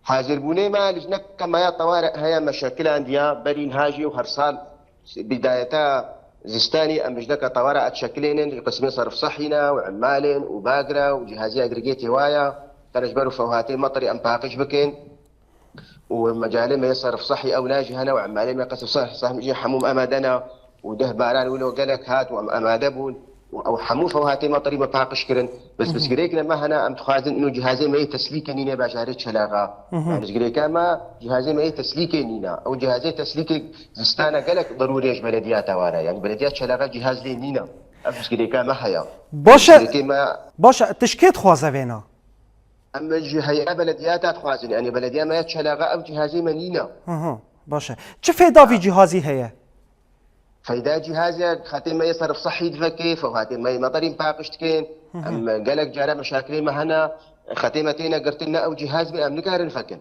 حاضر بوني ما لجنك كما يا طوارئ هيا مشاكل عندها برين هاجي وهرسال بدايتها زستاني ام لجنك طوارئ اتشكلين قسمين صرف صحينا وعمال وباقرة وجهازي اجريجيتي هوايا تنجبروا فوهاتي مطري ام باقش بكين ومجالي ما يصرف صحي او ناجي هنا وعمالي ما قصف صح يجي حموم امادنا وده باران ولو قالك هات وامادبون او حمو فوهاتي مطري ما باقش كرن بس قريكنا ما هنا ام تخازن انه جهازي ما تسليك نينا باشارت شلاغا يعني قريكا ما جهازي ما تسليك نينا او جهازي تسليك زستانا قالك ضروري ايش بلديات وارا يعني بلديات شلاغا جهاز لي نينا افس قريكا ما حيا باشا باشا تشكيت خوازه بينا. اما هيئه بلديات تخازن يعني بلديه ما شلاغا او جهازي منينا. باشا چه فایده في جهازی هيا؟ فإذا جهازك خاطر ما يصرف صحي دفكي فخاطر ما مطرين باقشتكين أم قالك جارة مشاكل ما هنا خاتمتين قرتلنا أو جهاز بأمن كارن فكن